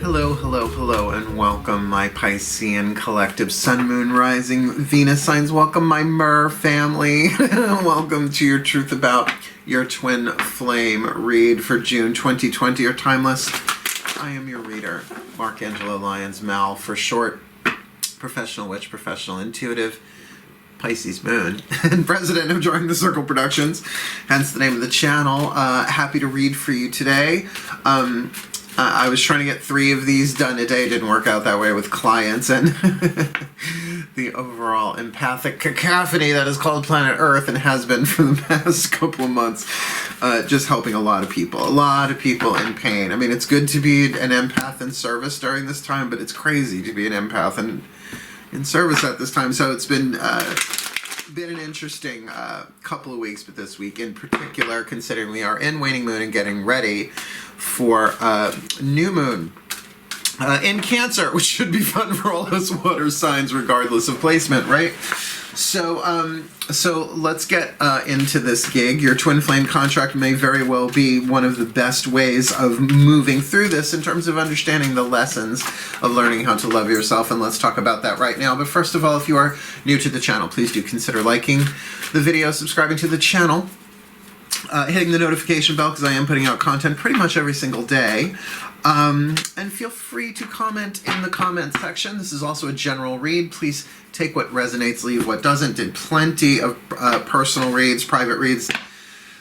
Hello, hello, hello, and welcome, my Piscean collective Sun, Moon, Rising, Venus signs. Welcome, my Mer family. Welcome to your Truth About Your Twin Flame read for June 2020, or Timeless. I am your reader, Markangelo Lyons Mal for short, professional witch, professional intuitive, Pisces Moon, and president of Join the Circle Productions, hence the name of the channel. Happy to read for you today. I was trying to get 3 of these done a day. Didn't work out that way with clients, and the overall empathic cacophony that is called planet Earth and has been for the past couple of months, just helping a lot of people in pain. I mean, it's good to be an empath in service during this time, but it's crazy to be an empath and in service at this time. So it's been an interesting couple of weeks, but this week in particular, considering we are in waning moon and getting ready for new moon in Cancer, which should be fun for all those water signs regardless of placement, right? So let's get into this gig. Your twin flame contract may very well be one of the best ways of moving through this in terms of understanding the lessons of learning how to love yourself, and let's talk about that right now. But first of all, if you are new to the channel, please do consider liking the video, subscribing to the channel, hitting the notification bell, because I am putting out content pretty much every single day. And feel free to comment in the comment section. This is also a general read. Please take what resonates, leave what doesn't. Did plenty of personal reads, private reads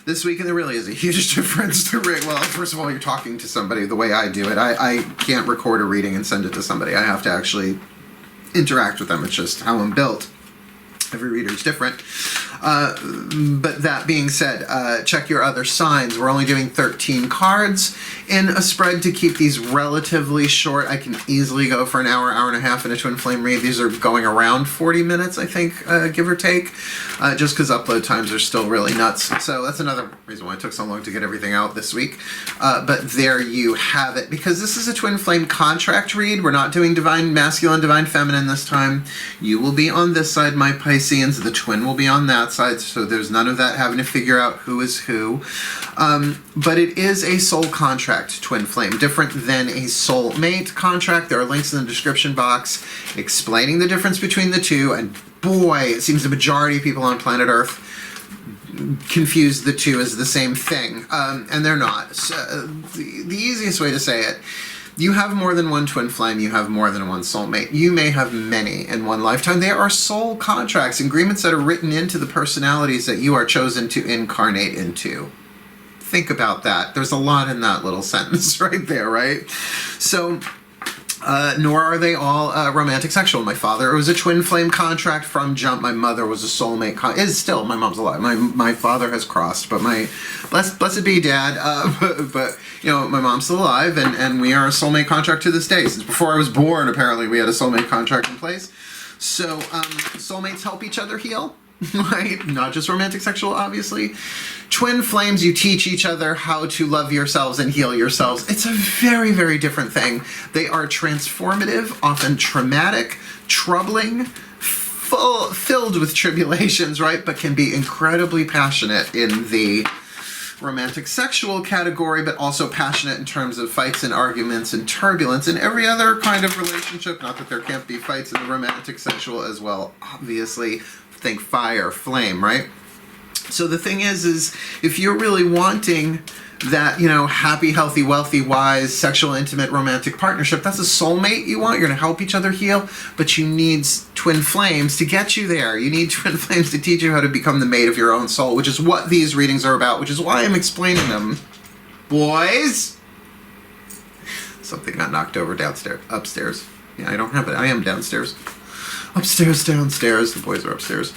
this week, and there really is a huge difference to read. Well, first of all, you're talking to somebody the way I do it. I can't record a reading and send it to somebody. I have to actually interact with them. It's just how I'm built. Every reader is different. But that being said, check your other signs. We're only doing 13 cards in a spread to keep these relatively short. I can easily go for an hour, hour and a half in a twin flame read. These are going around 40 minutes, I think, give or take, just because upload times are still really nuts. So that's another reason why it took so long to get everything out this week. But there you have it. Because this is a twin flame contract read, we're not doing divine masculine, divine feminine this time. You will be on this side, my Pisceans. The twin will be on that side, so there's none of that having to figure out who is who. But it is a soul contract, twin flame, different than a soulmate contract. There are links in the description box explaining the difference between the two, and boy, it seems the majority of people on planet Earth confuse the two as the same thing, and they're not. So, the easiest way to say it: you have more than one twin flame, you have more than one soulmate. You may have many in one lifetime. They are soul contracts, agreements that are written into the personalities that you are chosen to incarnate into. Think about that. There's a lot in that little sentence right there, right? So, nor are they all romantic sexual. My father, it was a twin flame contract from jump. My mother was a soulmate, is still, my mom's alive. My father has crossed, but my, blessed be dad, but you know, my mom's still alive, and we are a soulmate contract to this day. Since before I was born, apparently, we had a soulmate contract in place. So, soulmates help each other heal, right? Not just romantic sexual, obviously. Twin flames, you teach each other how to love yourselves and heal yourselves. It's a very, very different thing. They are transformative, often traumatic, troubling, filled with tribulations, right? But can be incredibly passionate in the romantic sexual category, but also passionate in terms of fights and arguments and turbulence and every other kind of relationship. Not that there can't be fights in the romantic sexual as well, obviously. Think fire, flame, right? So the thing is if you're really wanting that, you know, happy, healthy, wealthy, wise, sexual, intimate, romantic partnership, that's a soulmate you want. You're going to help each other heal, but you need twin flames to get you there. You need twin flames to teach you how to become the mate of your own soul, which is what these readings are about, which is why I'm explaining them. Boys! Something got knocked over upstairs. Yeah, I don't have it. I am downstairs. Upstairs, downstairs. The boys are upstairs.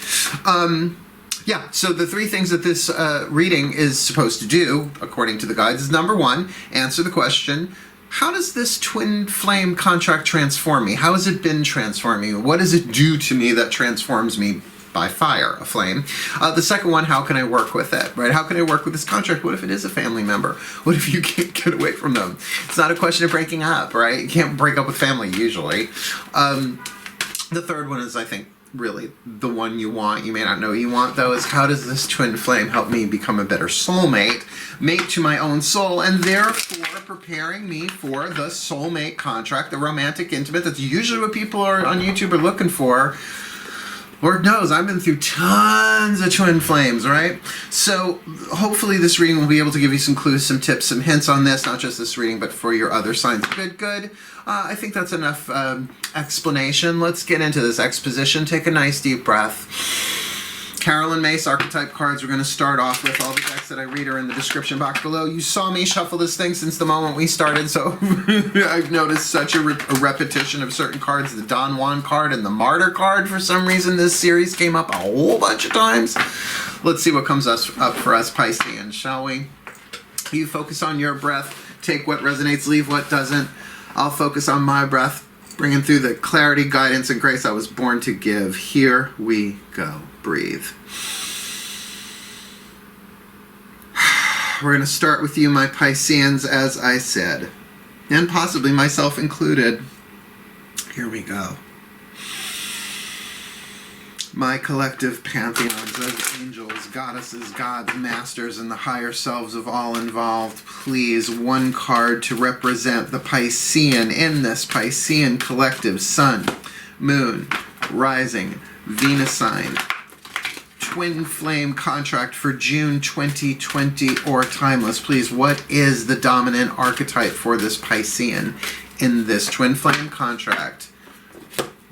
Yeah, so the 3 things that this reading is supposed to do, according to the guides, is number 1, answer the question, how does this twin flame contract transform me? How has it been transforming me? What does it do to me that transforms me by fire, a flame? The second one, how can I work with it, right? How can I work with this contract? What if it is a family member? What if you can't get away from them? It's not a question of breaking up, right? You can't break up with family usually. The third one is, I think, really the one you want. You may not know you want, though, is how does this twin flame help me become a better soulmate, mate to my own soul, and therefore preparing me for the soulmate contract, the romantic intimate. That's usually what people are on YouTube are looking for. Lord knows, I've been through tons of twin flames, right? So hopefully this reading will be able to give you some clues, some tips, some hints on this, not just this reading, but for your other signs. Good. I think that's enough explanation. Let's get into this exposition. Take a nice deep breath. Carolyn Mace archetype cards. We're going to start off with all the decks that I read are in the description box below. You saw me shuffle this thing since the moment we started, so I've noticed such a repetition of certain cards. The Don Juan card and the Martyr card, for some reason, this series came up a whole bunch of times. Let's see what comes up for us, Pisceans, shall we? You focus on your breath. Take what resonates, leave what doesn't. I'll focus on my breath, bringing through the clarity, guidance, and grace I was born to give. Here we go. Breathe. We're going to start with you, my Pisceans, as I said, and possibly myself included. Here we go. My collective pantheons of angels, goddesses, gods, masters, and the higher selves of all involved, please, one card to represent the Piscean in this Piscean collective. Sun, Moon, Rising, Venus sign, twin flame contract for June 2020 or timeless. Please, what is the dominant archetype for this Piscean in this twin flame contract?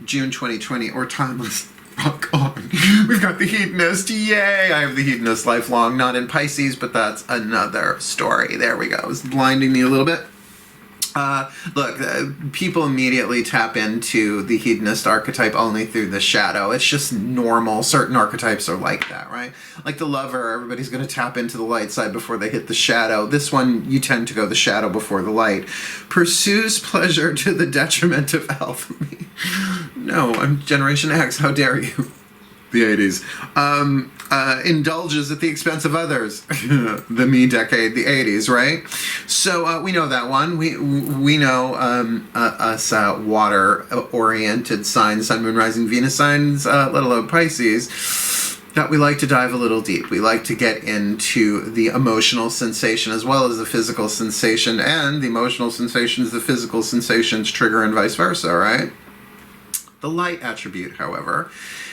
June 2020 or timeless. Rock on. We've got the hedonist. Yay! I have the hedonist lifelong, not in Pisces, but that's another story. There we go. It's blinding me a little bit. Look, people immediately tap into the hedonist archetype only through the shadow. It's just normal. Certain archetypes are like that, right? Like the lover, everybody's going to tap into the light side before they hit the shadow. This one, you tend to go the shadow before the light. Pursues pleasure to the detriment of health. No, I'm Generation X. How dare you? The 80s. Indulges at the expense of others. The me decade, the 80s, right? So we know that one. We know us water-oriented signs, Sun, Moon, Rising, Venus signs, let alone Pisces, that we like to dive a little deep. We like to get into the emotional sensation as well as the physical sensation, and the emotional sensations, the physical sensations trigger and vice versa, right? The light attribute, however,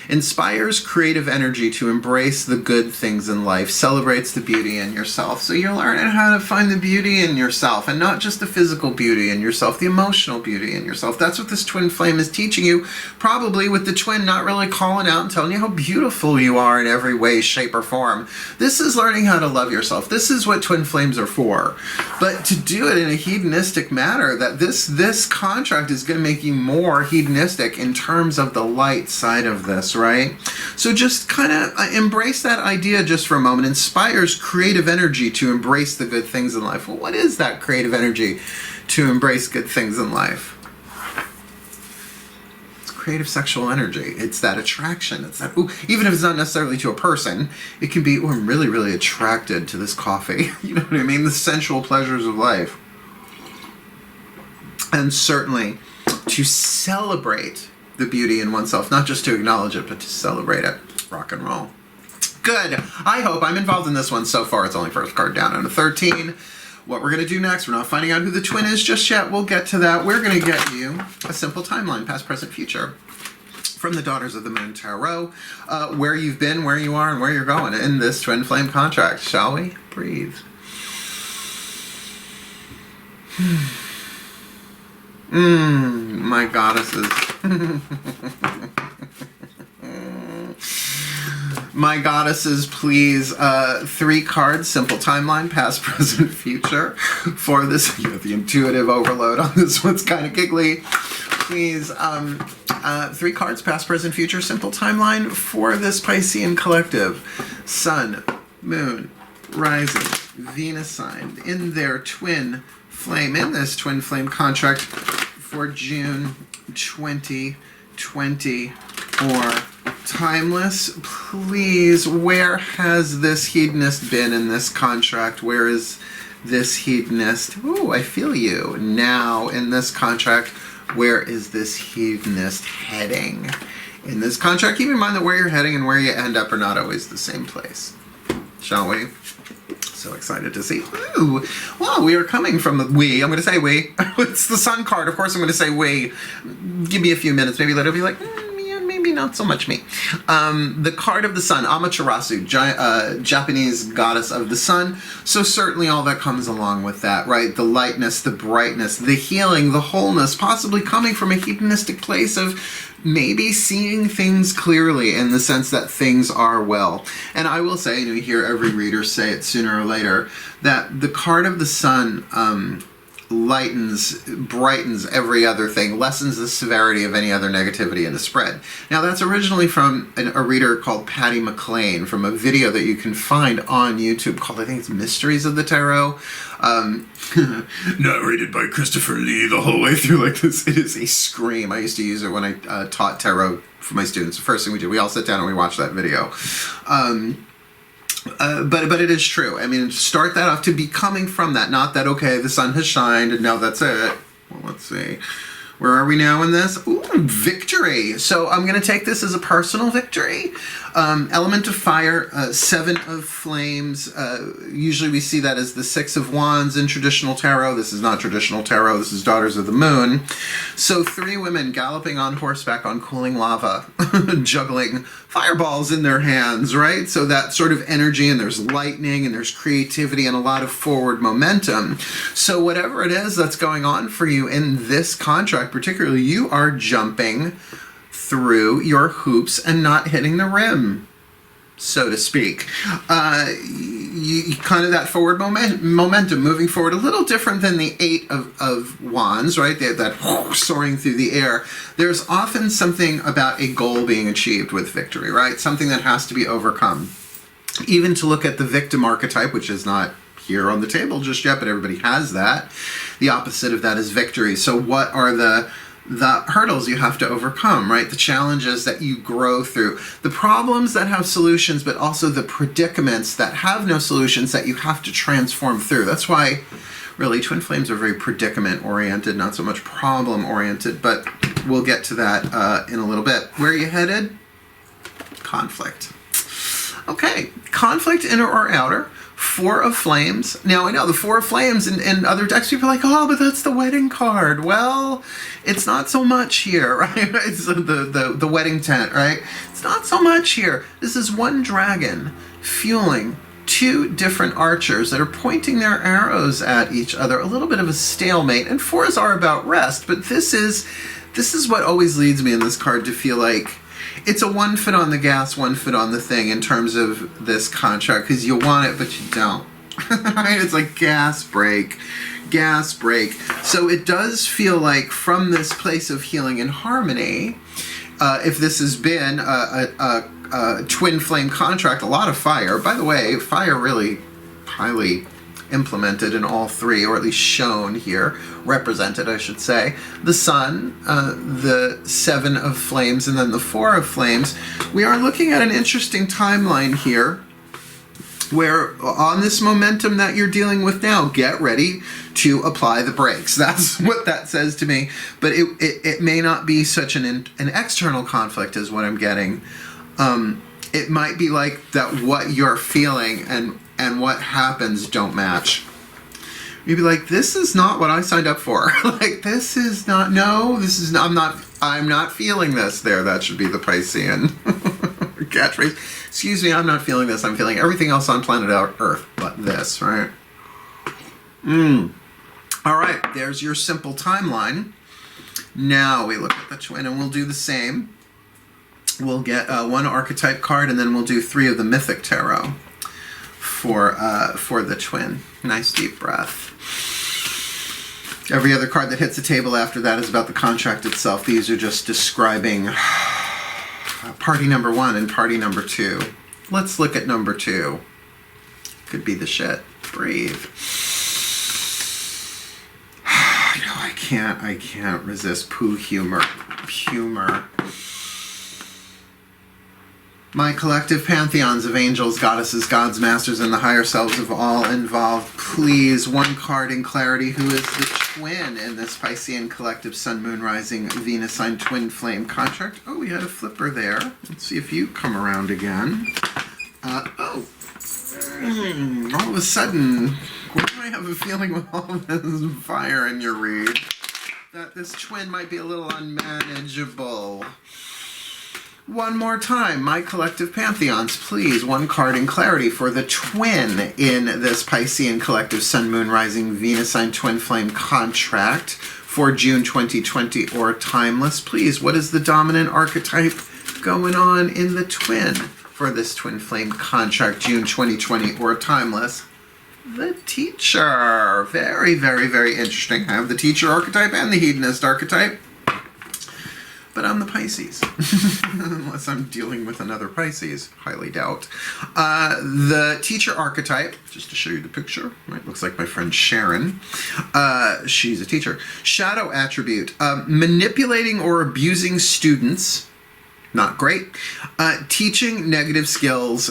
inspires creative energy to embrace the good things in life, celebrates the beauty in yourself. So you're learning how to find the beauty in yourself, and not just the physical beauty in yourself, the emotional beauty in yourself. That's what this twin flame is teaching you, probably with the twin not really calling out and telling you how beautiful you are in every way, shape, or form. This is learning how to love yourself. This is what twin flames are for. But to do it in a hedonistic manner, that this contract is going to make you more hedonistic in terms of the light side of this, right? So just kind of embrace that idea just for a moment. Inspires creative energy to embrace the good things in life. Well, what is that creative energy to embrace good things in life? It's creative sexual energy. It's that attraction. It's that, ooh, even if it's not necessarily to a person, it can be, oh, I'm really, really attracted to this coffee. You know what I mean? The sensual pleasures of life. And certainly to celebrate the beauty in oneself, not just to acknowledge it, but to celebrate it. Rock and roll. Good. I hope I'm involved in this one so far. It's only first card down out of 13. What we're going to do next, we're not finding out who the twin is just yet. We'll get to that. We're going to get you a simple timeline, past, present, future, from the Daughters of the Moon Tarot, where you've been, where you are, and where you're going in this twin flame contract. Shall we? Breathe. My goddesses. My goddesses, please. 3 cards, simple timeline, past, present, future. For this, you know, the intuitive overload on this one's kind of giggly. Please, 3 cards, past, present, future, simple timeline for this Piscean collective. Sun, Moon, Rising, Venus sign in their twin flame, in this twin flame contract for June 2020 or timeless. Please, where has this hedonist been in this contract? Where is this hedonist? Ooh, I feel you. Now, in this contract, where is this hedonist heading? In this contract, keep in mind that where you're heading and where you end up are not always the same place. Shall we? So excited to see. Ooh, wow, we are coming from the we. I'm going to say we. It's the Sun card. Of course I'm going to say we. Give me a few minutes. Maybe later I'll be like, yeah, maybe not so much me. The card of the Sun, Amaterasu, Japanese goddess of the sun. So certainly all that comes along with that, right? The lightness, the brightness, the healing, the wholeness, possibly coming from a hedonistic place of maybe seeing things clearly in the sense that things are well. And I will say, and you hear every reader say it sooner or later, that the card of the Sun lightens, brightens every other thing, lessens the severity of any other negativity in the spread. Now that's originally from a reader called Patty McLean, from a video that you can find on YouTube called, I think it's Mysteries of the Tarot. Narrated by Christopher Lee the whole way through like this. It is a scream. I used to use it when I taught tarot for my students. The first thing we did, we all sit down and we watch that video. But it is true. I mean, start that off to be coming from that, not that, okay, the sun has shined and now that's it. Well, let's see. Where are we now in this? Ooh, victory. So I'm going to take this as a personal victory. Element of fire, 7 of flames. Usually we see that as the 6 of wands in traditional tarot. This is not traditional tarot. This is Daughters of the Moon. So 3 women galloping on horseback on cooling lava, juggling fireballs in their hands, right? So that sort of energy, and there's lightning and there's creativity and a lot of forward momentum. So whatever it is that's going on for you in this contract, particularly, you are jumping through your hoops and not hitting the rim, so to speak. You kind of that forward momentum, moving forward, a little different than the 8 of wands, right? That soaring through the air. There's often something about a goal being achieved with victory, right? Something that has to be overcome. Even to look at the victim archetype, which is not here on the table just yet, but everybody has that. The opposite of that is victory. So what are the hurdles you have to overcome, right? The challenges that you grow through, the problems that have solutions, but also the predicaments that have no solutions that you have to transform through. That's why really twin flames are very predicament oriented, not so much problem oriented, but we'll get to that in a little bit. Where are you headed? Conflict. Okay, conflict, inner or outer. 4 of flames. Now I know the 4 of flames in other decks, people are like, oh, but that's the wedding card. Well, it's not so much here, right? It's the wedding tent, right? It's not so much here. This is one dragon fueling 2 different archers that are pointing their arrows at each other. A little bit of a stalemate. And 4s are about rest, but this is what always leads me in this card to feel like it's a 1 foot on the gas, 1 foot on the thing in terms of this contract, because you want it, but you don't. Right? It's like gas, brake. So it does feel like from this place of healing and harmony, if this has been a twin flame contract, a lot of fire. By the way, fire really highly implemented in all 3, or at least shown here, represented, I should say. The sun, the 7 of flames, and then the 4 of flames. We are looking at an interesting timeline here, where on this momentum that you're dealing with now, get ready to apply the brakes. That's what that says to me. But it may not be such an external conflict as what I'm getting. It might be like that what you're feeling and what happens don't match. You'd be like, this is not what I signed up for. Like, this is not, no, this is not, I'm not feeling this there. That should be the Piscean catchphrase. Excuse me, I'm not feeling this. I'm feeling everything else on planet Earth but this, right? All right, there's your simple timeline. Now we look at the twin and we'll do the same. We'll get 1 archetype card and then we'll do 3 of the Mythic Tarot for the twin. Nice deep breath. Every other card that hits the table after that is about the contract itself. These are just describing party number 1 and party number 2. Let's look at number 2. Could be the shit. Breathe. I can't resist poo humor. My collective pantheons of angels, goddesses, gods, masters, and the higher selves of all involved, please, 1 card in clarity. Who is the twin in this Piscean collective Sun, Moon, Rising, Venus sign twin flame contract? Oh, we had a flipper there. Let's see if you come around again. Oh, All of a sudden, why do I have a feeling with all this fire in your read that this twin might be a little unmanageable? One more time, my collective pantheons, please. One card in clarity for the twin in this Piscean collective Sun, Moon, Rising, Venus sign twin flame contract for June 2020 or timeless. Please, what is the dominant archetype going on in the twin for this twin flame contract June 2020 or timeless? The teacher. Very, very, very interesting. I have the teacher archetype and the hedonist archetype. But I'm the Pisces, unless I'm dealing with another Pisces, highly doubt. The teacher archetype, just to show you the picture, right? Looks like my friend Sharon. She's a teacher. Shadow attribute, manipulating or abusing students, not great. Teaching negative skills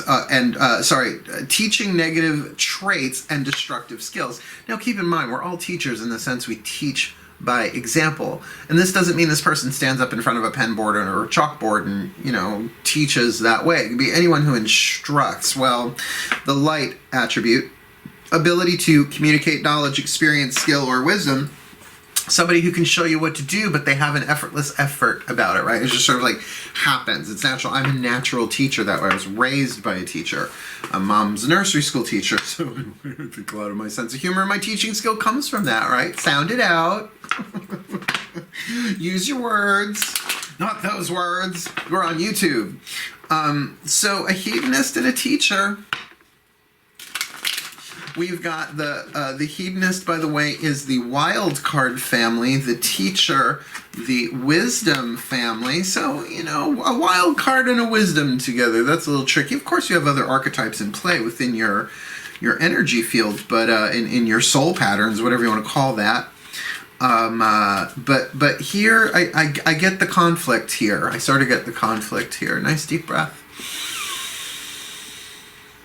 teaching negative traits and destructive skills. Now keep in mind, we're all teachers in the sense we teach by example. And this doesn't mean this person stands up in front of a pen board or a chalkboard and, teaches that way. It could be anyone who instructs. Well, the light attribute, ability to communicate knowledge, experience, skill, or wisdom. Somebody who can show you what to do, but they have an effortless effort about it, right? It's just sort of like happens. It's natural. I'm a natural teacher that way. I was raised by a teacher. Mom's a nursery school teacher, so I think a lot of my sense of humor and my teaching skill comes from that, right? Sound it out. Use your words. Not those words. We're on YouTube. So a hedonist and a teacher. We've got the hedonist, by the way, is the wild card family. The teacher, the wisdom family. So, a wild card and a wisdom together. That's a little tricky. Of course, you have other archetypes in play within your energy field, but in your soul patterns, whatever you want to call that. But here, I get the conflict here. I sort of get the conflict here. Nice deep breath.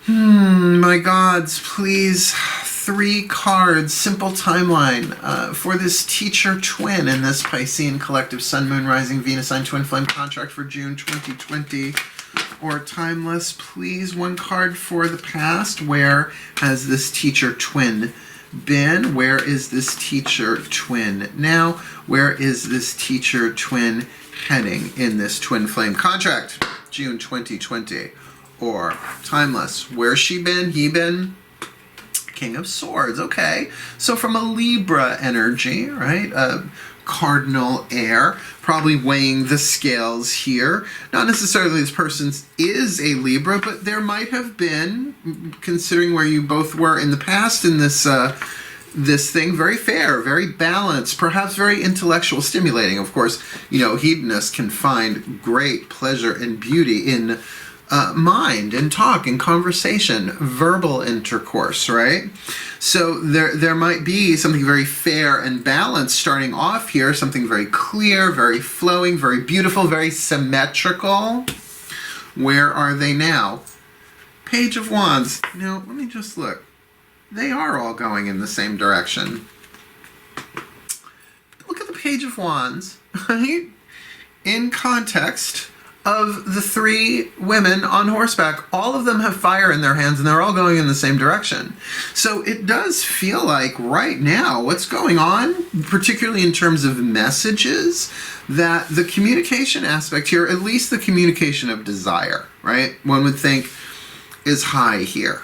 My gods, please. 3 cards, simple timeline for this teacher twin in this Piscean collective Sun, Moon, Rising, Venus sign twin flame contract for June 2020 or timeless. Please, 1 card for the past. Where has this teacher twin been? Where is this teacher twin now? Where is this teacher twin heading in this twin flame contract? June 2020 or timeless. Where's she been? He been? King of Swords. Okay. So from a Libra energy, right? Cardinal air, probably weighing the scales here. Not necessarily this person is a Libra, but there might have been, considering where you both were in the past in this this thing, very fair, very balanced, perhaps very intellectual, stimulating. Of course, hedonists can find great pleasure and beauty in mind and talk and conversation, verbal intercourse, right? So there might be something very fair and balanced starting off here, something very clear, very flowing, very beautiful, very symmetrical. Where are they now? Page of Wands. Now, let me just look. They are all going in the same direction. Look at the Page of Wands, right? In context of the 3 women on horseback, all of them have fire in their hands and they're all going in the same direction. So it does feel like right now what's going on, particularly in terms of messages, that the communication aspect here, at least the communication of desire, right? One would think is high here.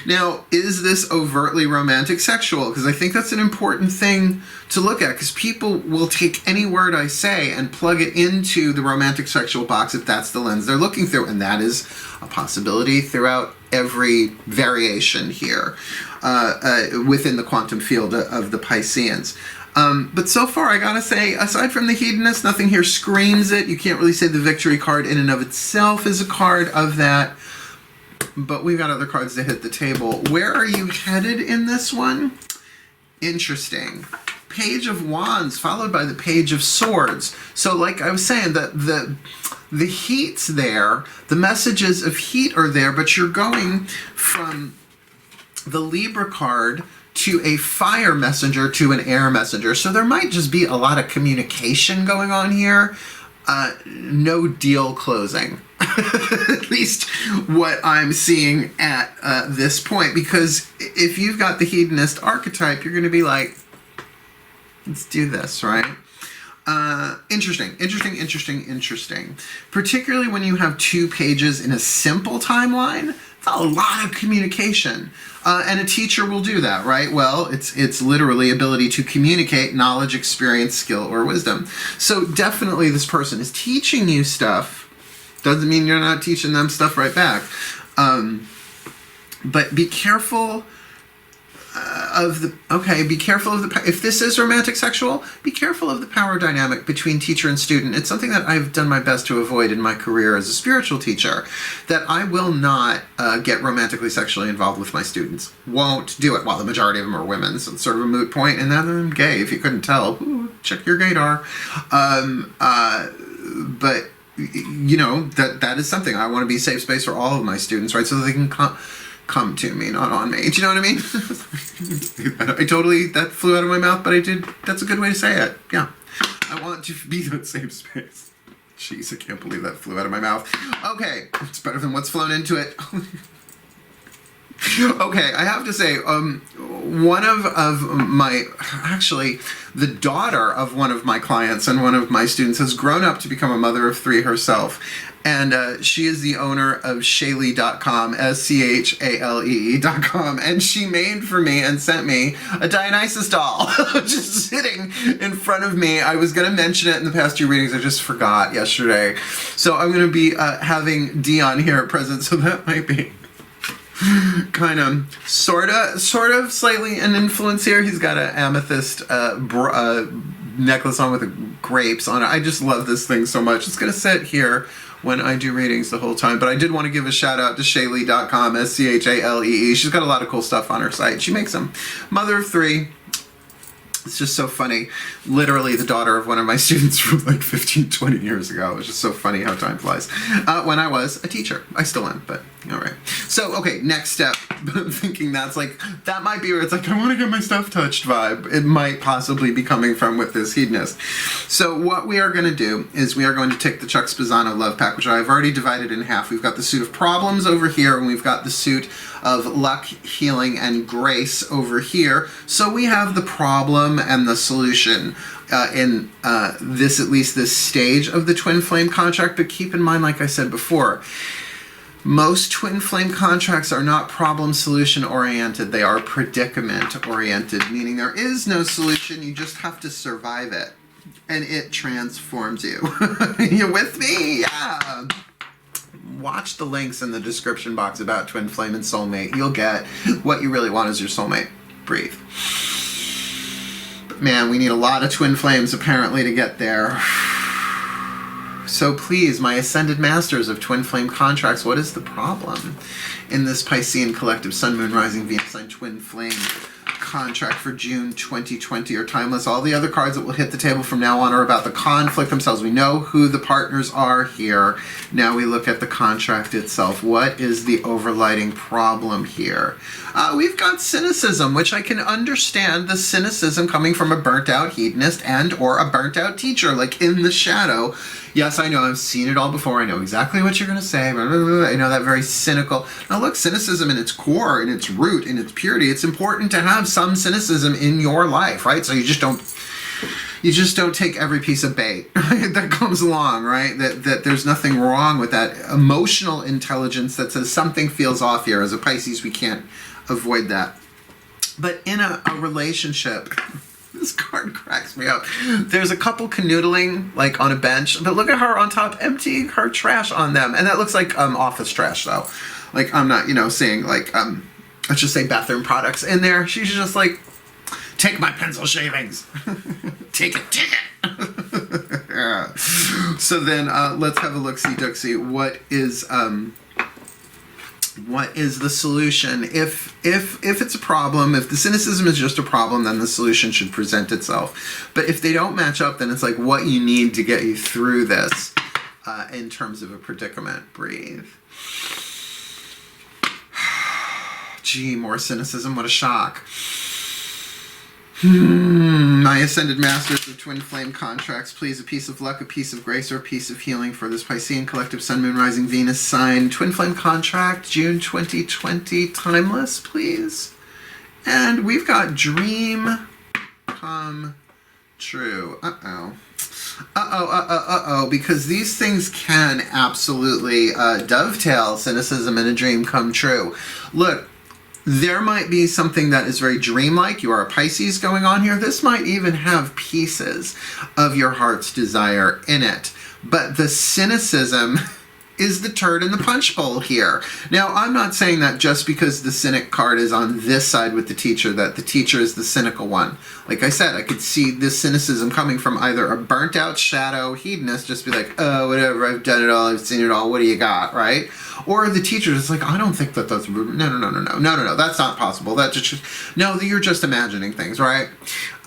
Now, is this overtly romantic sexual? Because I think that's an important thing to look at, because people will take any word I say and plug it into the romantic sexual box if that's the lens they're looking through, and that is a possibility throughout every variation here within the quantum field of the Pisceans. But so far, I gotta say, aside from the hedonist, nothing here screams it. You can't really say the victory card in and of itself is a card of that. But we've got other cards to hit the table. Where are you headed in this one? Interesting. Page of Wands followed by the Page of Swords. So like I was saying, the heat's there. The messages of heat are there, but you're going from the Libra card to a fire messenger to an air messenger. So there might just be a lot of communication going on here. No deal closing. At least what I'm seeing at this point. Because if you've got the hedonist archetype, you're going to be like, let's do this, right? Interesting. Particularly when you have 2 pages in a simple timeline, it's a lot of communication. And a teacher will do that, right? Well, it's literally ability to communicate knowledge, experience, skill, or wisdom. So definitely this person is teaching you stuff. Doesn't mean you're not teaching them stuff right back. But be careful if this is romantic sexual, be careful of the power dynamic between teacher and student. It's something that I've done my best to avoid in my career as a spiritual teacher, that I will not get romantically sexually involved with my students. Won't do it. Well, the majority of them are women, so it's sort of a moot point, and then I'm gay, if you couldn't tell. Ooh, check your gaydar. But, you know, that is something. I want to be a safe space for all of my students, right, so that they can come to me, not on me. Do you know what I mean? That flew out of my mouth, but that's a good way to say it. Yeah. I want to be that safe space. Jeez, I can't believe that flew out of my mouth. Okay, it's better than what's flown into it. Okay, I have to say, one of my, actually, the daughter of one of my clients and one of my students has grown up to become a mother of 3 herself. And she is the owner of Schale.com, SCHALEE.com, and she made for me and sent me a Dionysus doll, just sitting in front of me. I was going to mention it in the past 2 readings, I just forgot yesterday. So I'm going to be having Dion here present, so that might be kind of, sort of, slightly an influence here. He's got an amethyst necklace on with grapes on it. I just love this thing so much. It's going to sit here when I do readings the whole time. But I did want to give a shout out to Schale.com, SCHALEE. She's got a lot of cool stuff on her site. She makes them. Mother of 3. It's just so funny. Literally the daughter of one of my students from like 15, 20 years ago. It was just so funny how time flies. When I was a teacher. I still am, but all right. So, okay, next step. I'm thinking that might be where it's like, I want to get my stuff touched vibe. It might possibly be coming from with this hedonist. So what we are going to do is we are going to take the Chuck Spezzano love pack, which I've already divided in half. We've got the suit of problems over here, and we've got the suit of luck, healing, and grace over here. So we have the problem and the solution in this, at least this stage of the twin flame contract. But keep in mind, like I said before, most twin flame contracts are not problem solution oriented. They are predicament oriented, meaning there is no solution. You just have to survive it, and it transforms you. You with me? Yeah. Watch the links in the description box about twin flame and soulmate. You'll get what you really want as your soulmate. Breathe. But man, we need a lot of twin flames apparently to get there. So please, my ascended masters of twin flame contracts, what is the problem in this Piscean collective Sun, Moon, Rising, Venus sign twin flame contract for June 2020 are timeless? All the other cards that will hit the table from now on are about the conflict themselves. We know who the partners are here. Now we look at the contract itself. What is the overlighting problem here? We've got cynicism, which I can understand the cynicism coming from a burnt out hedonist and or a burnt out teacher, like in the shadow. Yes, I know, I've seen it all before. I know exactly what you're going to say. I know that very cynical. Now look, cynicism in its core, in its root, in its purity, it's important to have some cynicism in your life, right? So you just don't take every piece of bait that comes along, right? That there's nothing wrong with that emotional intelligence that says something feels off here. As a Pisces, we can't avoid that. But in a relationship, this card cracks me up. There's a couple canoodling like on a bench, but look at her on top emptying her trash on them. And that looks like office trash though. Like I'm not, saying like let's just say bathroom products in there. She's just like, take my pencil shavings. Take it. Yeah. So then let's have a look-see-dooksy. What is the solution? If it's a problem, if the cynicism is just a problem, then the solution should present itself. But if they don't match up, then it's like what you need to get you through this in terms of a predicament. Breathe. Gee, more cynicism, what a shock. My Ascended Masters of Twin Flame Contracts, please, a piece of luck, a piece of grace, or a piece of healing for this Piscean Collective Sun, Moon, Rising, Venus sign. Twin Flame Contract, June 2020, timeless, please. And we've got Dream Come True. Because these things can absolutely dovetail cynicism and a dream come true. Look, there might be something that is very dreamlike. You are a Pisces going on here. This might even have pieces of your heart's desire in it. But the cynicism is the turd in the punch bowl here. Now, I'm not saying that just because the cynic card is on this side with the teacher, that the teacher is the cynical one. Like I said, I could see this cynicism coming from either a burnt out shadow hedonist, just be like, oh, whatever, I've done it all, I've seen it all, what do you got, right? Or the teacher is like, I don't think that that's, no, that's not possible. That's just, no, you're just imagining things, right?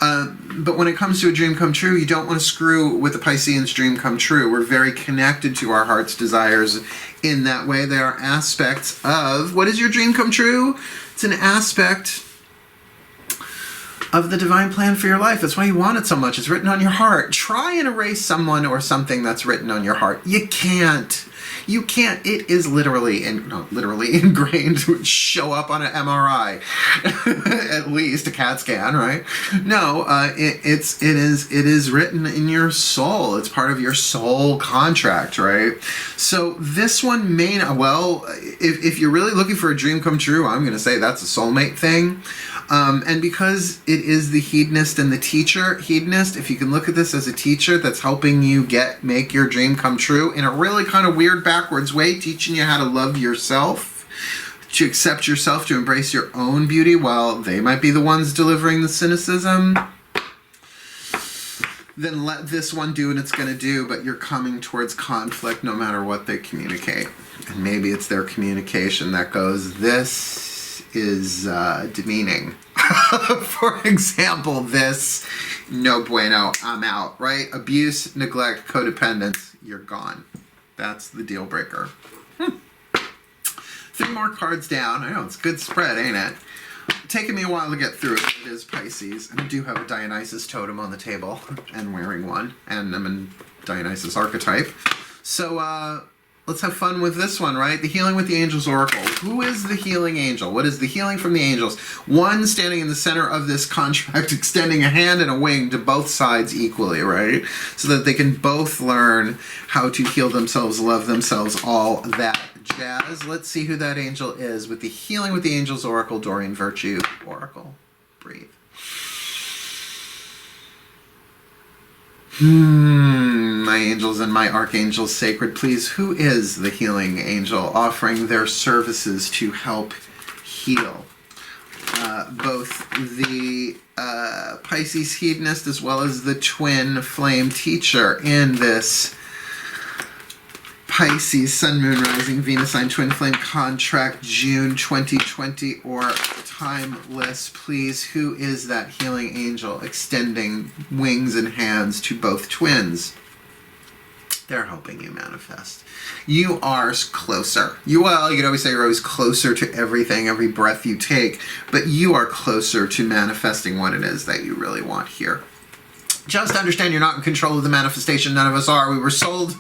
But when it comes to a dream come true, you don't want to screw with the Piscean's dream come true. We're very connected to our heart's desires in that way. They are aspects of, what is your dream come true? It's an aspect of the divine plan for your life. That's why you want it so much. It's written on your heart. Try and erase someone or something that's written on your heart. You can't. You can't. It is literally, not literally ingrained. It would show up on an MRI, at least a CAT scan, right? No, it is written in your soul. It's part of your soul contract, right? So this one may not, well, if you're really looking for a dream come true, I'm going to say that's a soulmate thing. And because it is the hedonist and the teacher, hedonist, if you can look at this as a teacher that's helping you make your dream come true in a really kind of weird backwards way, teaching you how to love yourself, to accept yourself, to embrace your own beauty, while they might be the ones delivering the cynicism, then let this one do what it's going to do, but you're coming towards conflict no matter what they communicate. And maybe it's their communication that goes, this is demeaning. For example, this, no bueno, I'm out, right? Abuse, neglect, codependence, you're gone. That's the deal breaker. 3 more cards down. I know, it's a good spread, ain't it? Taking me a while to get through it. It is Pisces. And I do have a Dionysus totem on the table, and wearing one, and I'm in Dionysus archetype. So, let's have fun with this one, right? The Healing with the Angels Oracle. Who is the healing angel? What is the healing from the angels? One standing in the center of this contract, extending a hand and a wing to both sides equally, right? So that they can both learn how to heal themselves, love themselves, all that jazz. Let's see who that angel is with the Healing with the Angels Oracle, Doreen Virtue Oracle. Breathe. My angels and my archangels sacred, please, who is the healing angel offering their services to help heal both the Pisces hedonist as well as the twin flame teacher in this Pisces Sun, Moon, Rising, Venus sign twin flame contract, June 2020 or timeless, please. Who is that healing angel extending wings and hands to both twins? They're helping you manifest. You are closer. You can always say you're always closer to everything, every breath you take, but you are closer to manifesting what it is that you really want here. Just understand you're not in control of the manifestation. None of us are. We were sold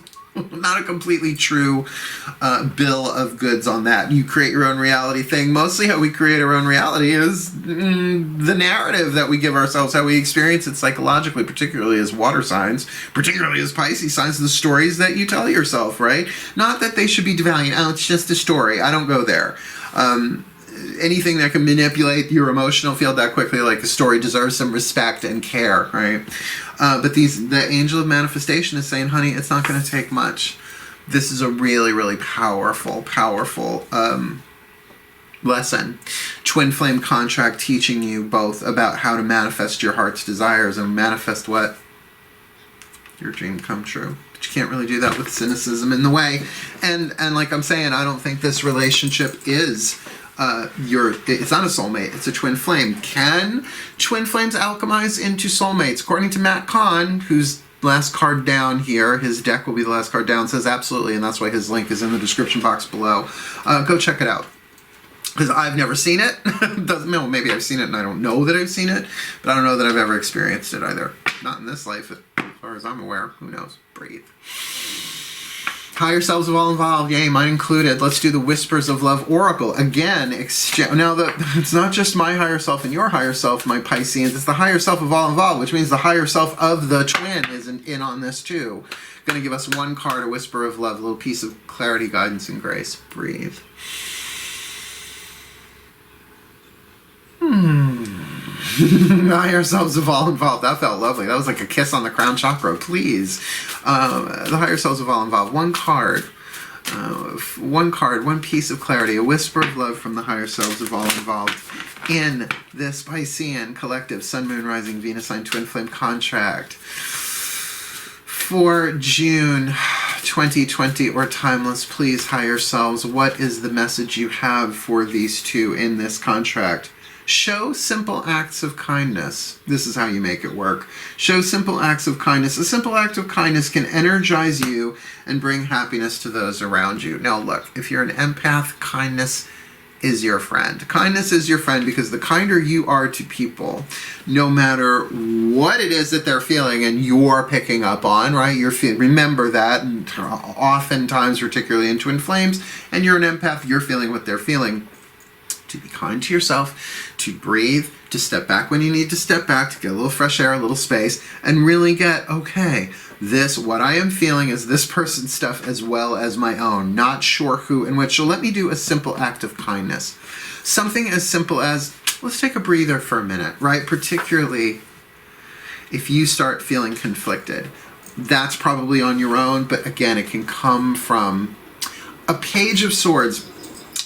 not a completely true bill of goods on that. You create your own reality thing. Mostly how we create our own reality is the narrative that we give ourselves, how we experience it psychologically, particularly as water signs, particularly as Pisces signs, the stories that you tell yourself, right? Not that they should be devalued. Oh, it's just a story. I don't go there. Anything that can manipulate your emotional field that quickly, like a story, deserves some respect and care, right? But the angel of manifestation is saying, honey, it's not going to take much. This is a really, really powerful lesson. Twin flame contract teaching you both about how to manifest your heart's desires and manifest what? Your dream come true. But you can't really do that with cynicism in the way. And like I'm saying, I don't think this relationship is it's not a soulmate, it's a twin flame. Can twin flames alchemize into soulmates? According to Matt Kahn, whose last card down here, his deck will be the last card down, says absolutely, and that's why his link is in the description box below. Go check it out. because I've never seen it. Doesn't know, maybe I've seen it and I don't know that I've seen it, but I don't know that I've ever experienced it either. Not in this life, as far as I'm aware. Who knows? Breathe. Higher selves have all involved. Yay, mine included. Let's do the Whispers of Love Oracle. Again, now it's not just my higher self and your higher self, my Pisceans. It's the higher self of all involved, which means the higher self of the twin is in on this too. Going to give us one card, a Whisper of Love, a little piece of clarity, guidance, and grace. Breathe. Higher selves have all involved. That felt lovely. That was like a kiss on the crown chakra. Please. The higher selves have all involved. One card, one piece of clarity, a whisper of love from the higher selves of all involved in this Piscean collective Sun, Moon, Rising, Venus sign twin flame contract for June 2020 or timeless. Please, higher selves, what is the message you have for these two in this contract? Show simple acts of kindness. This is how you make it work. Show simple acts of kindness. A simple act of kindness can energize you and bring happiness to those around you. Now look, if you're an empath, kindness is your friend. Kindness is your friend because the kinder you are to people, no matter what it is that they're feeling and you're picking up on, right? Remember that, and oftentimes, particularly in twin flames, and you're an empath, you're feeling what they're feeling. To be kind to yourself, to breathe, to step back when you need to step back, to get a little fresh air, a little space, and really get, okay, what I am feeling is this person's stuff as well as my own. Not sure who and which. So let me do a simple act of kindness. Something as simple as, let's take a breather for a minute, right? Particularly if you start feeling conflicted. That's probably on your own, but again, it can come from a Page of Swords.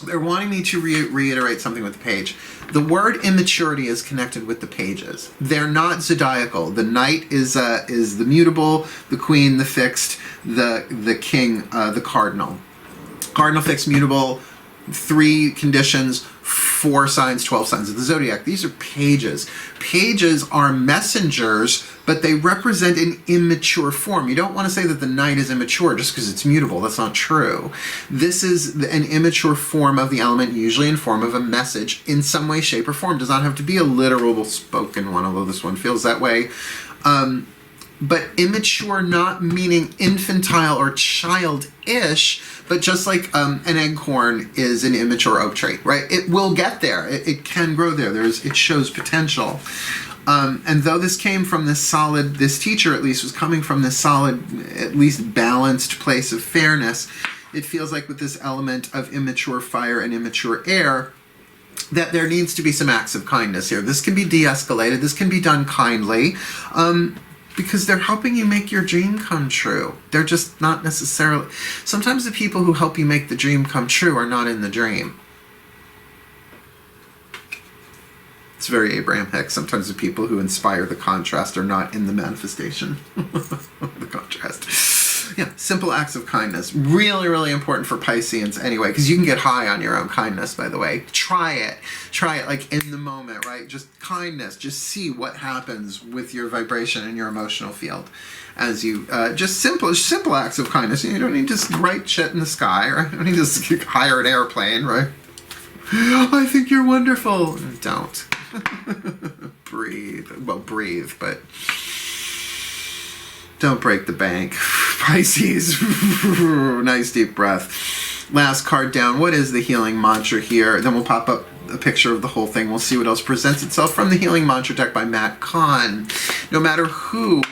They're wanting me to reiterate something with the page. The word immaturity is connected with the pages. They're not zodiacal. The knight is the mutable, the queen, the fixed, the king, the cardinal. Cardinal, fixed, mutable, 3 conditions, 4 signs, 12 signs of the zodiac. These are pages. Pages are messengers, but they represent an immature form. You don't want to say that the knight is immature just because it's mutable. That's not true. This is an immature form of the element, usually in form of a message in some way, shape, or form. Does not have to be a literal spoken one, although this one feels that way. But immature not meaning infantile or childish, but just like an acorn is an immature oak tree, right? It will get there. It can grow there. It shows potential. And though this came from this teacher at least was coming from this solid, at least balanced place of fairness, it feels like with this element of immature fire and immature air, that there needs to be some acts of kindness here. This can be de-escalated. This can be done kindly. Because they're helping you make your dream come true. They're just not necessarily... Sometimes the people who help you make the dream come true are not in the dream. It's very Abraham Hicks. Sometimes the people who inspire the contrast are not in the manifestation. The contrast. Yeah, simple acts of kindness. Really, really important for Pisceans anyway, because you can get high on your own kindness, by the way. Try it. Try it like in the moment, right? Just kindness. Just see what happens with your vibration and your emotional field as you, just simple acts of kindness. You don't need to write shit in the sky, right? You don't need to hire an airplane, right? I think you're wonderful. Don't. Breathe. Well, breathe, but... don't break the bank. Pisces. Nice deep breath. Last card down. What is the healing mantra here? Then we'll pop up a picture of the whole thing. We'll see what else presents itself from the healing mantra deck by Matt Kahn. No matter who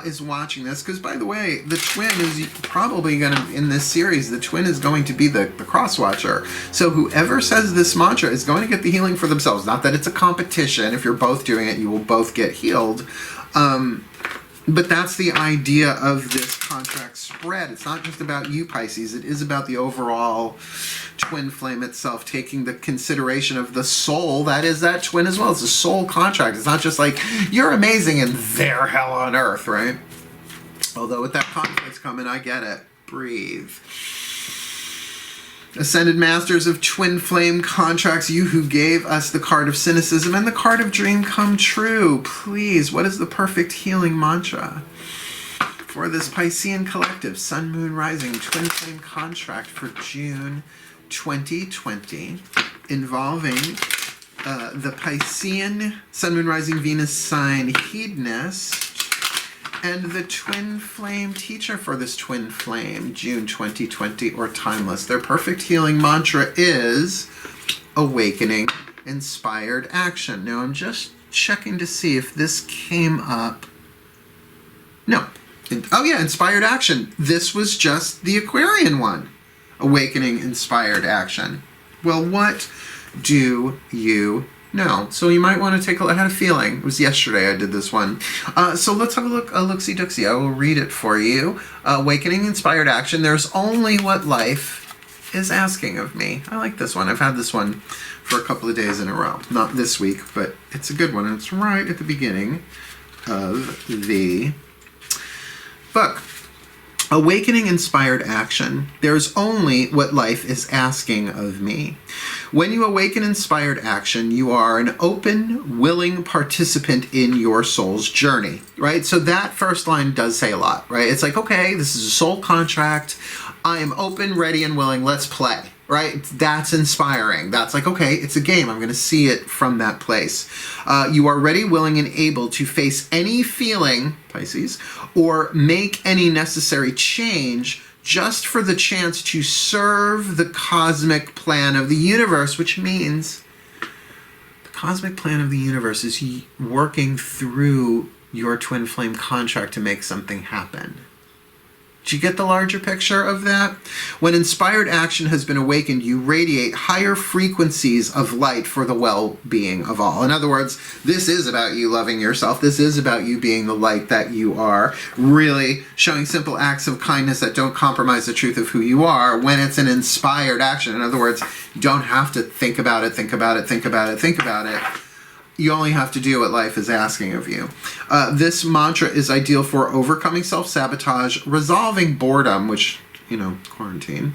is watching this, because by the way, the twin is probably going to, in this series, the twin is going to be the cross watcher. So whoever says this mantra is going to get the healing for themselves. Not that it's a competition. If you're both doing it, you will both get healed. But that's the idea of this contract spread. It's not just about you, Pisces. It is about the overall twin flame itself, taking the consideration of the soul that is that twin as well. It's a soul contract. It's not just like, you're amazing and they're hell on earth, right? Although with that conflict's coming, I get it. Breathe. Ascended Masters of Twin Flame Contracts, you who gave us the card of cynicism and the card of dream come true. Please, what is the perfect healing mantra for this Piscean collective Sun, Moon, Rising Twin Flame contract for June 2020? involving the Piscean Sun, Moon, Rising, Venus sign hedonist and the twin flame teacher for this twin flame, June 2020, or timeless. Their perfect healing mantra is awakening inspired action. Now I'm just checking to see if this came up. No. Oh yeah, inspired action. This was just the Aquarian one. Awakening inspired action. Well, what do you know? So you might want to take a look. I had a feeling. It was yesterday I did this one. So let's have a look. A look-see-dooksy. I will read it for you. Awakening inspired action. There's only what life is asking of me. I like this one. I've had this one for a couple of days in a row. Not this week, but it's a good one. And it's right at the beginning of the book. Awakening inspired action. There's only what life is asking of me. When you awaken inspired action, you are an open, willing participant in your soul's journey, right? So that first line does say a lot, right? It's like, okay, this is a soul contract. I am open, ready, and willing. Let's play, right? That's inspiring. That's like, okay, it's a game. I'm going to see it from that place. You are ready, willing, and able to face any feeling, Pisces, or make any necessary change just for the chance to serve the cosmic plan of the universe, which means the cosmic plan of the universe is working through your twin flame contract to make something happen. Do you get the larger picture of that? When inspired action has been awakened, you radiate higher frequencies of light for the well-being of all. In other words, this is about you loving yourself. This is about you being the light that you are, really showing simple acts of kindness that don't compromise the truth of who you are when it's an inspired action. In other words, you don't have to think about it, think about it, think about it, think about it. You only have to do what life is asking of you. This mantra is ideal for overcoming self-sabotage, resolving boredom, which, quarantine,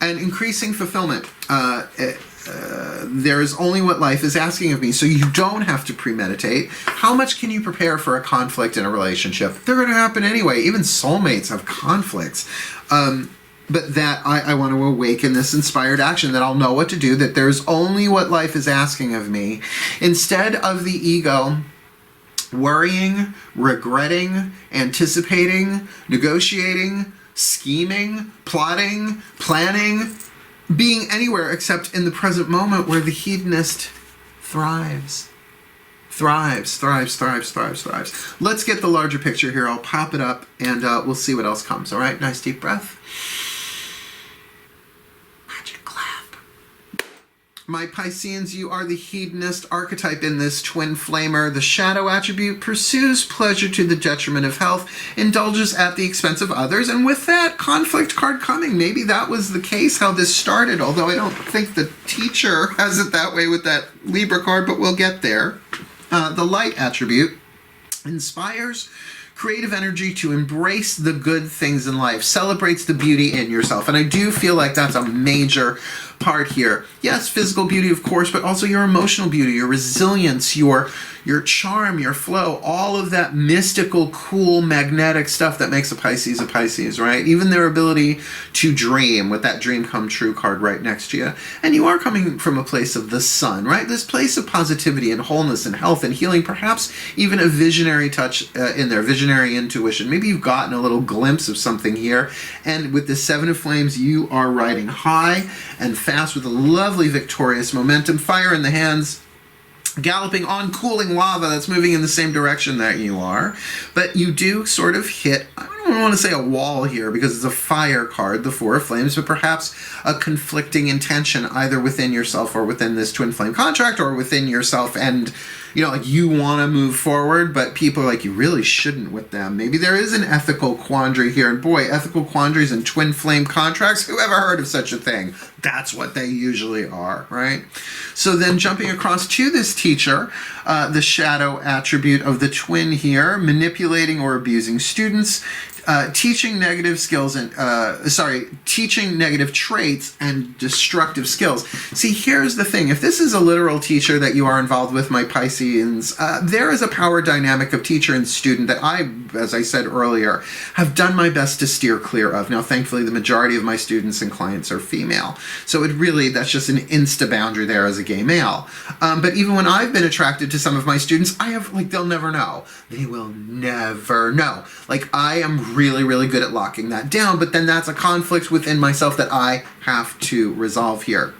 and increasing fulfillment. There is only what life is asking of me, so you don't have to premeditate. How much can you prepare for a conflict in a relationship? They're going to happen anyway. Even soulmates have conflicts. But that I want to awaken this inspired action, that I'll know what to do, that there's only what life is asking of me. Instead of the ego worrying, regretting, anticipating, negotiating, scheming, plotting, planning, being anywhere except in the present moment where the hedonist thrives. Thrives. Let's get the larger picture here. I'll pop it up and we'll see what else comes. All right, nice deep breath. My Pisceans, you are the hedonist archetype in this twin flamer. The shadow attribute pursues pleasure to the detriment of health, indulges at the expense of others, and with that conflict card coming, maybe that was the case how this started, although I don't think the teacher has it that way with that Libra card, but we'll get there. The light attribute inspires creative energy to embrace the good things in life, celebrates the beauty in yourself. And I do feel like that's a major part here. Yes, physical beauty, of course, but also your emotional beauty, your resilience, your charm, your flow, all of that mystical, cool, magnetic stuff that makes a Pisces, right? Even their ability to dream with that dream come true card right next to you. And you are coming from a place of the sun, right? This place of positivity and wholeness and health and healing, perhaps even a visionary touch in there, visionary intuition. Maybe you've gotten a little glimpse of something here. And with the Seven of Flames, you are riding high and fast with a lovely victorious momentum, fire in the hands, galloping on cooling lava that's moving in the same direction that you are. But you do sort of hit, I don't want to say a wall here because it's a fire card, the Four of Flames, but perhaps a conflicting intention either within yourself or within this twin flame contract or within yourself, and like you want to move forward, but people are like, you really shouldn't with them. Maybe there is an ethical quandary here. And boy, ethical quandaries and twin flame contracts, who ever heard of such a thing? That's what they usually are, right? So then jumping across to this teacher, the shadow attribute of the twin here, manipulating or abusing students, teaching negative skills and teaching negative traits and destructive skills. See, here's the thing. If this is a literal teacher that you are involved with, my Pisceans, there is a power dynamic of teacher and student that I, as I said earlier, have done my best to steer clear of. Now, thankfully, the majority of my students and clients are female. So that's just an insta boundary there as a gay male. But even when I've been attracted to some of my students, they'll never know. They will never know. I am really, really good at locking that down, but then that's a conflict within myself that I have to resolve here.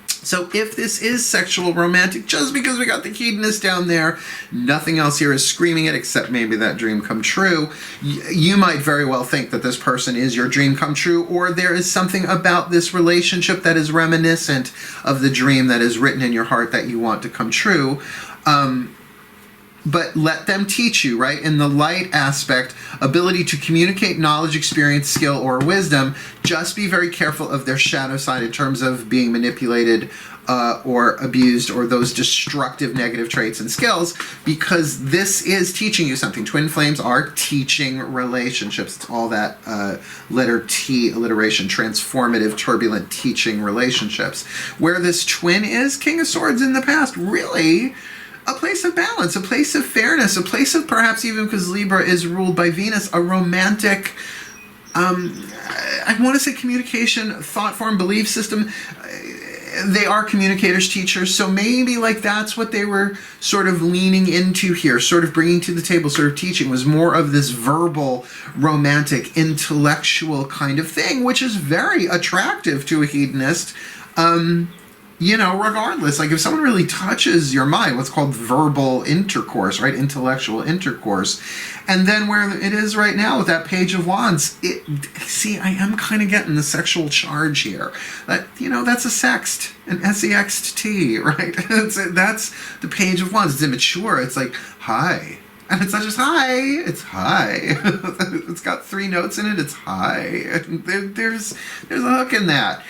So if this is sexual romantic, just because we got the hedonist down there, nothing else here is screaming it except maybe that dream come true. You might very well think that this person is your dream come true, or there is something about this relationship that is reminiscent of the dream that is written in your heart that you want to come true. But let them teach you, right? In the light aspect, ability to communicate knowledge, experience, skill, or wisdom, just be very careful of their shadow side in terms of being manipulated or abused or those destructive negative traits and skills, because this is teaching you something. Twin flames are teaching relationships. It's all that letter T alliteration, transformative, turbulent teaching relationships. Where this twin is, King of Swords in the past, really a place of balance, a place of fairness, a place of perhaps, even because Libra is ruled by Venus, a romantic, I want to say communication, thought form, belief system. They are communicators, teachers, so maybe that's what they were sort of leaning into here, sort of bringing to the table, sort of teaching, was more of this verbal, romantic, intellectual kind of thing, which is very attractive to a hedonist. Regardless, if someone really touches your mind, what's called verbal intercourse, right? Intellectual intercourse. And then where it is right now with that Page of Wands, I am kind of getting the sexual charge here. That's a sext, an sext, right? That's the Page of Wands. It's immature. It's hi. And it's not just hi, it's hi. It's got 3 notes in it, it's hi. There's a hook in that.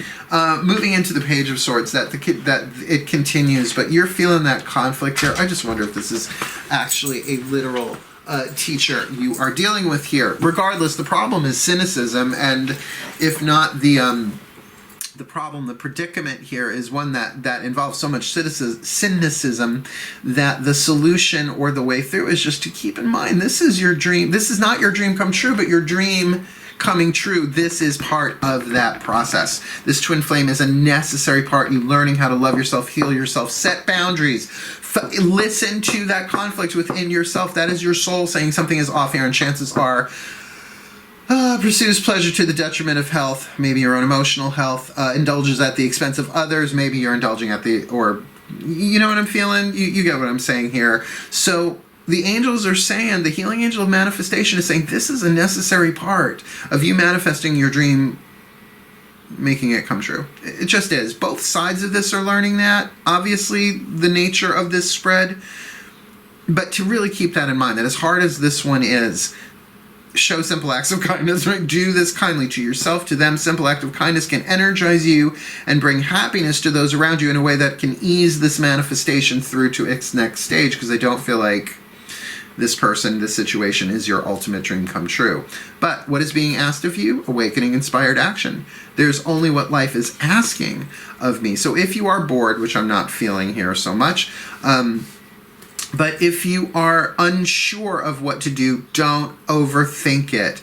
Moving into the Page of Swords, that it continues, but you're feeling that conflict here. I just wonder if this is actually a literal teacher you are dealing with here. Regardless, the problem is cynicism, and if not the problem, the predicament here is one that involves so much cynicism that the solution or the way through is just to keep in mind, this is your dream. This is not your dream come true, but your dream coming true. This is part of that process. This twin flame is a necessary part. You learning how to love yourself, heal yourself, set boundaries. Listen to that conflict within yourself. That is your soul saying something is off here, and chances are pursues pleasure to the detriment of health, maybe your own emotional health, indulges at the expense of others, maybe you're indulging or you know what I'm feeling? You get what I'm saying here. So the angels are saying, the healing angel of manifestation is saying, this is a necessary part of you manifesting your dream, making it come true. It just is. Both sides of this are learning that. Obviously, the nature of this spread, but to really keep that in mind, that as hard as this one is, show simple acts of kindness, right? Do this kindly to yourself, to them. Simple act of kindness can energize you and bring happiness to those around you in a way that can ease this manifestation through to its next stage, because they don't feel like this person, this situation is your ultimate dream come true. But what is being asked of you? Awakening inspired action. There's only what life is asking of me. So if you are bored, which I'm not feeling here so much, but if you are unsure of what to do, don't overthink it.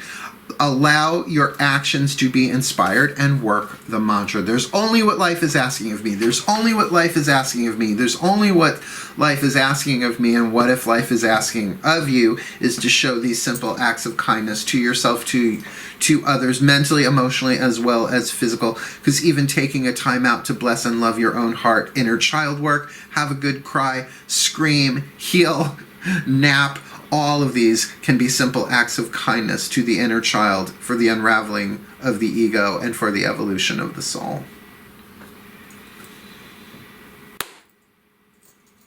Allow your actions to be inspired and work the mantra. There's only what life is asking of me. There's only what life is asking of me. There's only what life is asking of me. And what if life is asking of you is to show these simple acts of kindness to yourself, to others, mentally, emotionally, as well as physical. Because even taking a time out to bless and love your own heart, inner child work, have a good cry, scream, heal, nap, all of these can be simple acts of kindness to the inner child for the unraveling of the ego and for the evolution of the soul.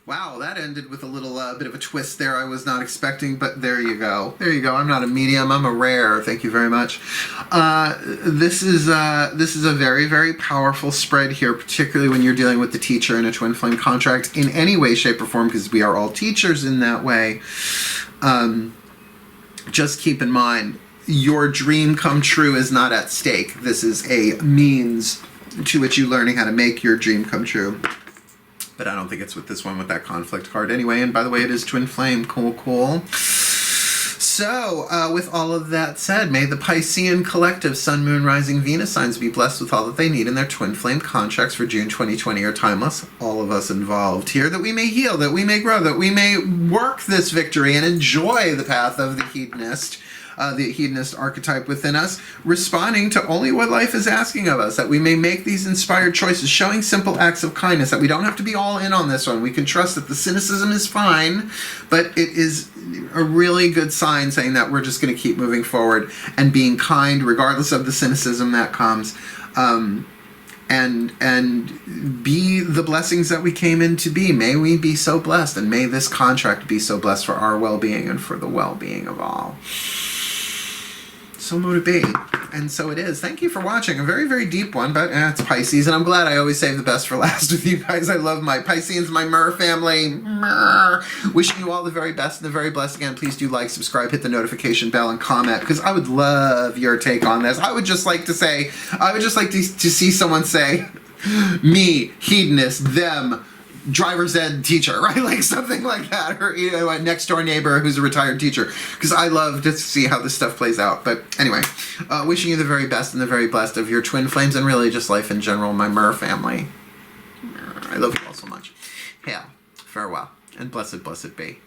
Wow, that ended with a little bit of a twist there I was not expecting, but there you go. There you go. I'm not a medium. I'm a rare. Thank you very much. This is a very, very powerful spread here, particularly when you're dealing with the teacher in a twin flame contract in any way, shape, or form, because we are all teachers in that way. Just keep in mind, your dream come true is not at stake. This is a means to which you learning how to make your dream come true. But I don't think it's with this one with that conflict card anyway. And by the way, it is Twin Flame. Cool, cool. So, with all of that said, may the Piscean collective Sun, Moon, Rising, Venus signs be blessed with all that they need in their twin flame contracts for June 2020 are timeless. All of us involved here, that we may heal, that we may grow, that we may work this victory and enjoy the path of the hedonist archetype within us, responding to only what life is asking of us, that we may make these inspired choices, showing simple acts of kindness, that we don't have to be all in on this one. We can trust that the cynicism is fine, but it is a really good sign saying that we're just going to keep moving forward and being kind regardless of the cynicism that comes, and be the blessings that we came in to be. May we be so blessed, and may this contract be so blessed for our well-being and for the well-being of all. So mote it be. And so it is. Thank you for watching. A very, very deep one, but it's Pisces, and I'm glad I always save the best for last with you guys. I love my Pisceans, my Mer family. Mer. Wishing you all the very best and the very blessed. Again, please do like, subscribe, hit the notification bell, and comment, because I would love your take on this. I would just like to see someone say, me, hedonist, them, driver's ed teacher, right? Like something like that, or a next door neighbor who's a retired teacher, because I love to see how this stuff plays out. But anyway, wishing you the very best and the very blessed of your twin flames, and really just life in general, my Mer family. I love you all so much. Hail, farewell, and blessed, blessed be.